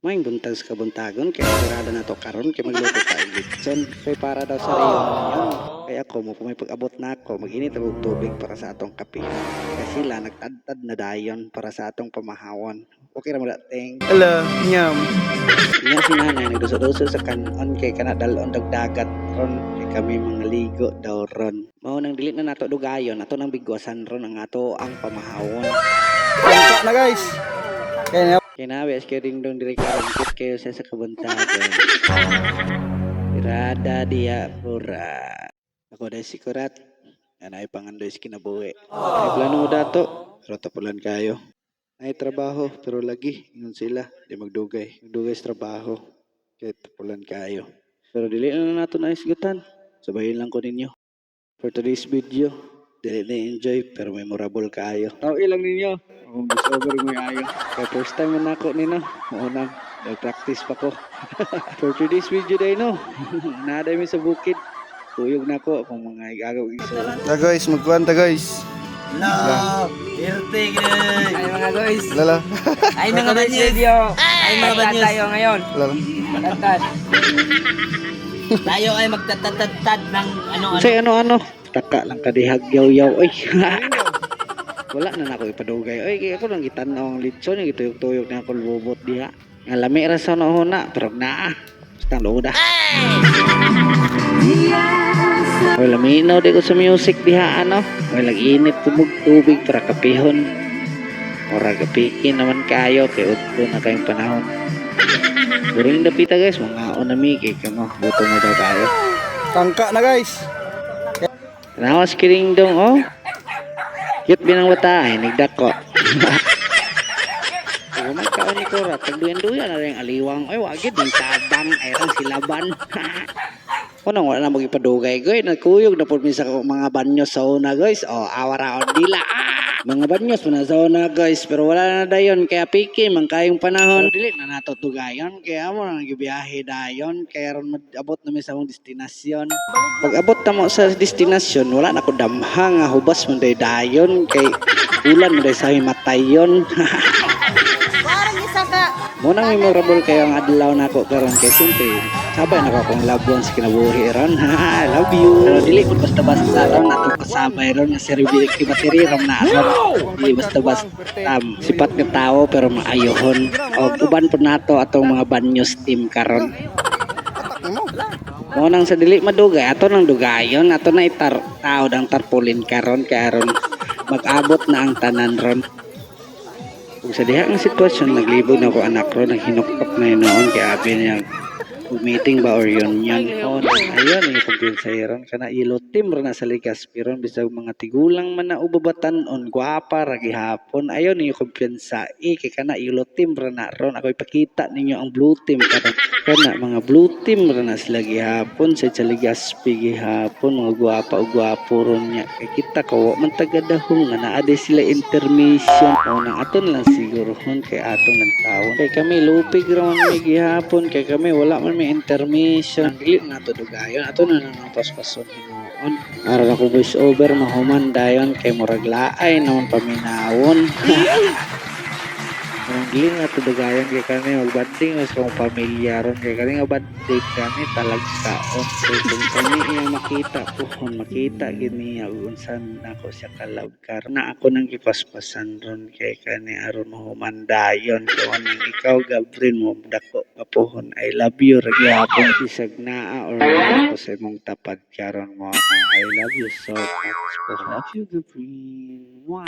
Maing buntag sa kabuntagon kaya sirada na to karon kaya magluto tayo litson kay para daw sa reunion. Kaya ako mo may pag-abot na ako mag-init og tubig para sa atong kape. Kaya sila nagtadtad na dayon para sa atong pamahawon. Okay ra mo dating. Ala, nyam. Nya si nanay nagduso-duso sa kanon kay kana dalon dagat ron kay kami mga ligo daw ron. Mao nang dili na nato dugayon ato nang bigwasan ron ang ato ang pamahawon. Tangka na guys. Kaya Kinabi as kayo ding dong diri karangkit kayo sa kabuntagon. Irada dia pura. Ako dahil si Kurat. Yan ay pangandoy sa kinabuhi. Ay plano mo dato. Pero tapulan kayo. Ay trabaho. Pero lagi. Ingon sila. Di magdugay. Magdugay sa trabaho. Kaya tapulan kayo. Pero dili na nato na isgutan. Sabahin lang ko ninyo. For today's video. Dili na enjoy. Pero memorable kayo. Tao ilang ninyo. Kung discover mo ayo. Kaya first time na ako nino. Unang. Nag-practice pa ko. For today's video day no. Naaday mi sa bukid. Tuyog na ko kung mga igagaw iso. na guys, magkuhan ta guys. Hello! Irte guys! Ay mga guys, Lala. ay mga video. Ay mga Banyos. tayo ngayon. Lala. Tatad. Tayo ay magtatatad ng ano-ano. Say ano-ano. Taka lang kadihag yaw-yaw. Ay. Wala na ako ipadugay. Ay kaya ako lang gitanaw ang litson. Yung gituyog-tuyog na ako lubot diha. Nga lami ra sa na. Pero naa. Basta loda. Oy laminaw di ko sa music diha ano. Oy lag-init tubig tubig para kapihon. Ora gapikin naman kayo kay udto na kayong panahon. During dapita guys, mga onami kay kamo. Buto mo daw kayo. Tangka na guys. Nawas kiring dong oh. Cute binang wata ay nagdako. Kumay kaon ni Kora, tagduyan-duyan na rin aliwang. Ay wagid ng tabang ayran silaban. Kunang wala na magipadugay goy, nagkuyog na pud mi sa mga banyos sa una guys. Oh, awara on dila. Mga banyos na sa una guys, pero wala na dayon kaya piki man kayong panahon. Dili na nato tugayon kaya mo nang gibiyahe dayon kaya ron abot na mi sa among destinasyon. Pag abot ta mo sa destinasyon, wala na ko damhang nga hubas man day dayon kay ulan man day sa himatayon. Munang memorable kayo ang adlaw nako karon kay simple. Sabay na ko akong love one sa kinabuhi ron. I love you. Pero dili ko basta-basta ron atong kasabay ron nga serbi kibateri ron na ron. Dili basta-basta sipat nga tao pero maayohon. O uban po nato atong mga banyos team karon. Munang sa dili madugay ato nang dugayon ato na itar tao dang tarpulin karon kay aron mag-abot na ang tanan ron. Kung sa diha ang sitwasyon, naglibog na ako anak ro, naghinuktok na yun noon, kaya abi niya meeting ba or yun ayun, yung kumpinsayron, kana ilotim ro na sa ligas, pero bisag mga tigulang man na ubabatan on, guwapa, ragi hapon, ayun yung kumpinsai, kaya kana ilotim ro na ron, ako ipakita ninyo ang blue team, kana mga blue team ro na sila gihapon, sa ligas gihapon, mga guwapa o guwapo ron niya, kaya kita kawa man tagadahong, nga naade sila intermission, o na aton lang siguro hon, kaya atong nagtawon, kaya kami lupig ron may gihapon, kaya kami wala man may intermission, dili na to dugayon, ato na nang paspason hinoon, aron ako voice over mahuman dayon, kay murag laay naman paminawon. Ang dili na to dugayon kay kami magbanding mas kung pamilya ron kay kami nga banding kami talagsaon so kung kami iya makita puhon makita gini unsan ako siya kalabkar na ako nang ipaspasan ron kay kani aron mahumandayon kung nang ikaw Gabrin mo dako papuhon I love you ragi hapon bisag naa or ako sa imong tapad karon mo I love you so much I love you Gabrin. Mwah.